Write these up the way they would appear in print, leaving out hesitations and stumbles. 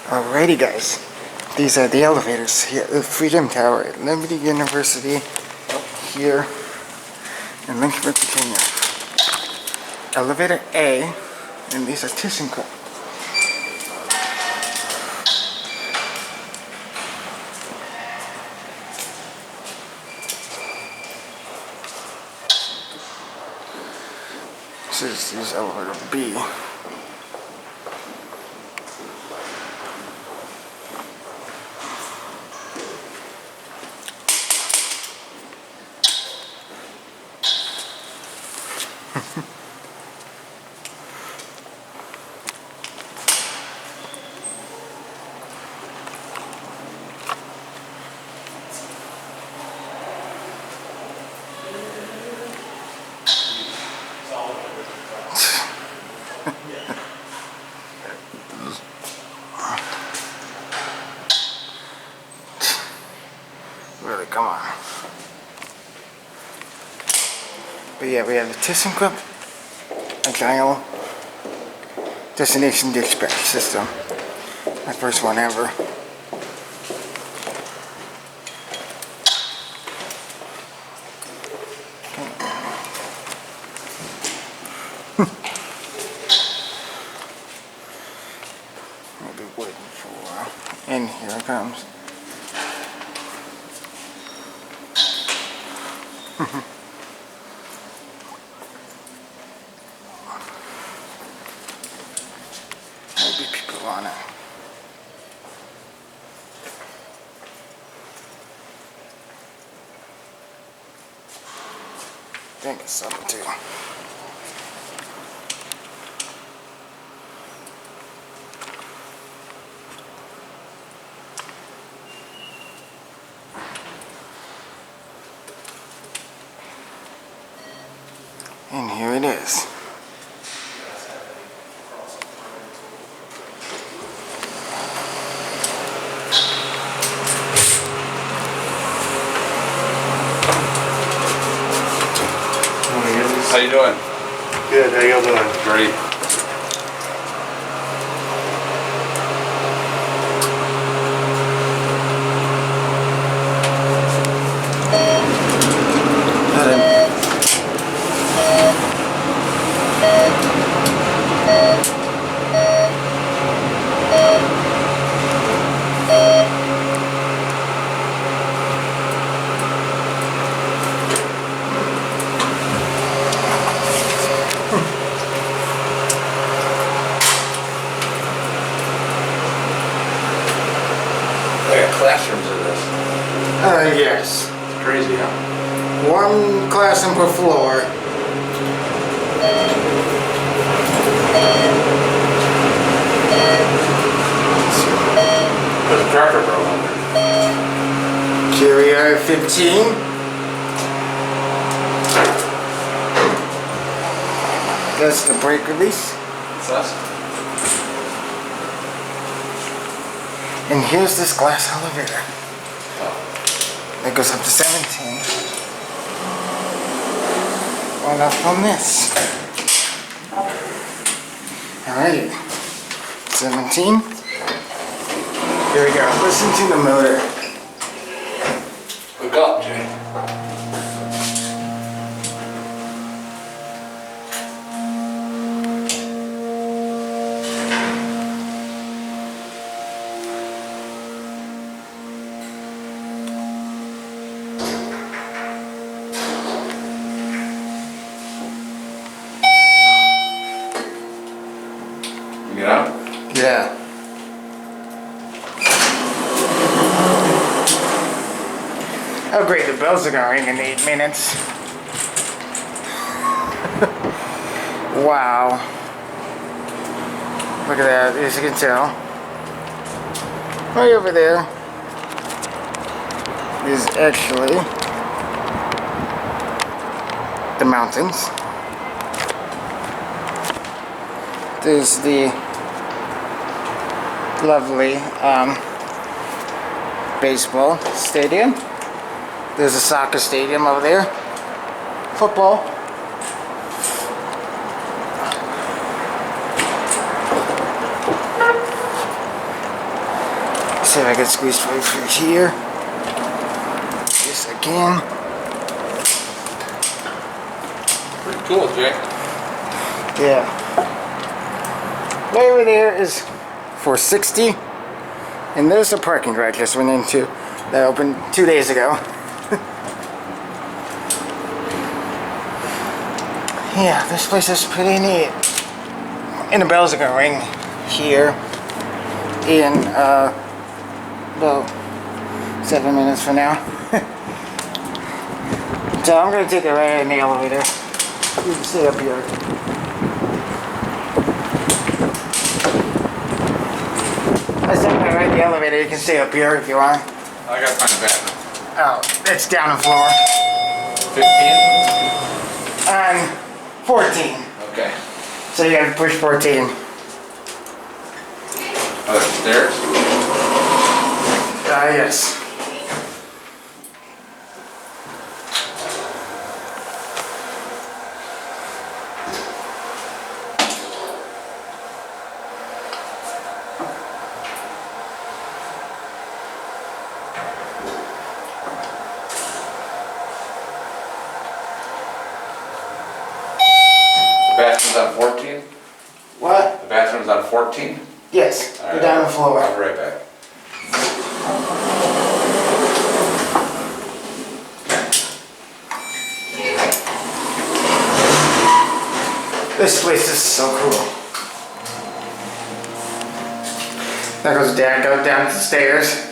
Alrighty guys, these are the elevators here at the Freedom Tower at Liberty University here in Lynchburg, Virginia. Elevator A, and these are ThyssenKrupp. This is elevator B. Really, come on. But yeah, we have the ThyssenKrupp AGILE Destination Dispatch System. My first one ever. I'll be waiting for a while. And here it comes. Maybe people on it. I think it's something too. And here it is. How you doing? Good, how y'all doing? Great. Classrooms in this. Yes. It's crazy, huh? One classroom per floor. There's a tractor broke on there. Carrier 15. That's the brake release. What's that? And here's this glass elevator. That goes up to 17. Right up from this. Alright. 17. Here we go. Listen to the motor. Look up, Jay. Get out? Yeah. Oh great, the bells are gonna ring in 8 minutes. Wow. Look at that, as you can tell. Right over there is actually the mountains. There's the lovely baseball stadium. There's a soccer stadium over there. Football. See if I can squeeze right through here. Yes, I can. Pretty cool, Jay. Yeah. Right over there is 460. And there's a parking garage I just went into that opened 2 days ago. Yeah, this place is pretty neat. And the bells are gonna ring here in about 7 minutes from now. So I'm gonna take a ride in the elevator. You can stay up here. I said I'm gonna ride the elevator. You can stay up here if you want. I gotta find a bathroom. Oh, it's down the floor. 15? On 14. Okay. So you gotta push 14. Oh, stairs? Yes. The bathroom's on 14? What? The bathroom's on 14? Yes, All you're right, down the floor. I'll be right back. This place is so cool. That goes down the stairs.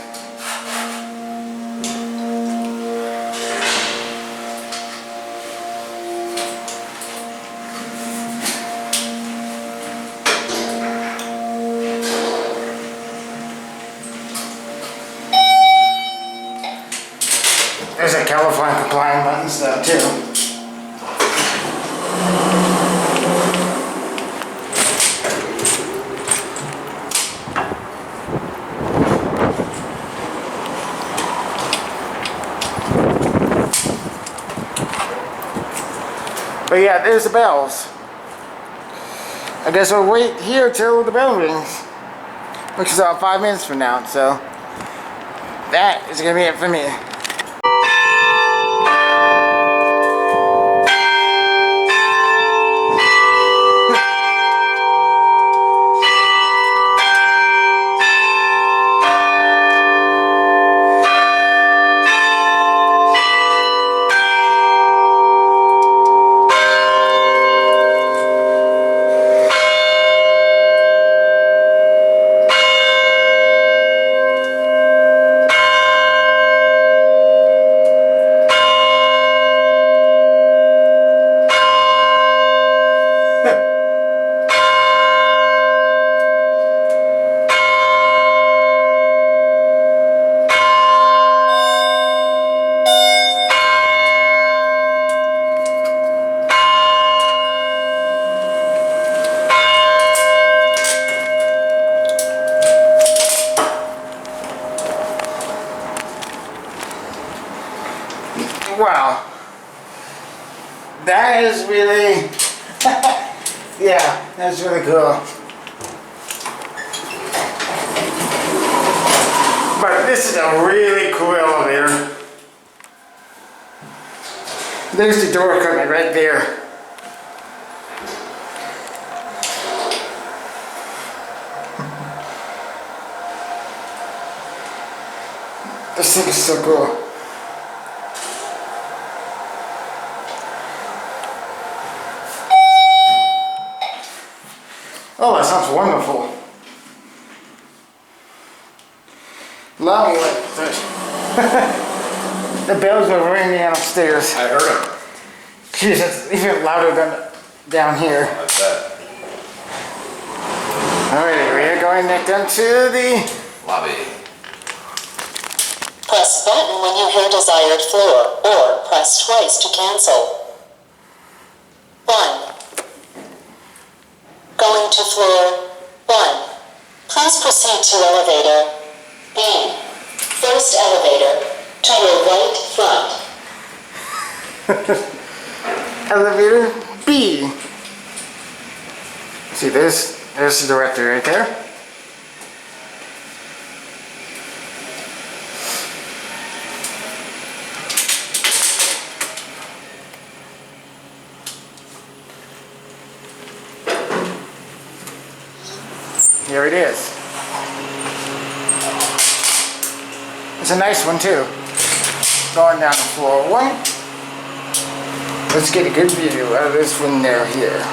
There's a California compliant button stuff too. But yeah, there's the bells. I guess we'll wait here till the bell rings, which is about 5 minutes from now, so that is gonna be it for me. Wow, that is really, yeah, that's really cool. But this is a really cool elevator. There's the door equipment right there. This thing is so cool. Oh, that sounds wonderful. Love it. The bells were ringing upstairs. I heard him. Jeez, it's even louder than down here. That's that. Alright, we're going next down to the Lobby. Press button when you hear desired floor, or press twice to cancel. 1. Going to floor 1. Please proceed to elevator B. First elevator to your right front. elevator B. See, there's the director right there. here it is. It's a nice one too. Going down to floor 1. Let's get a good view of this window here.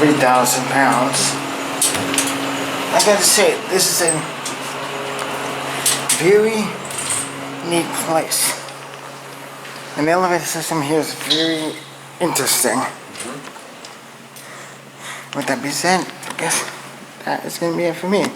£3,000. I gotta say, this is a very neat place. And the elevator system here is very interesting. With that being said, I guess that is gonna be it for me.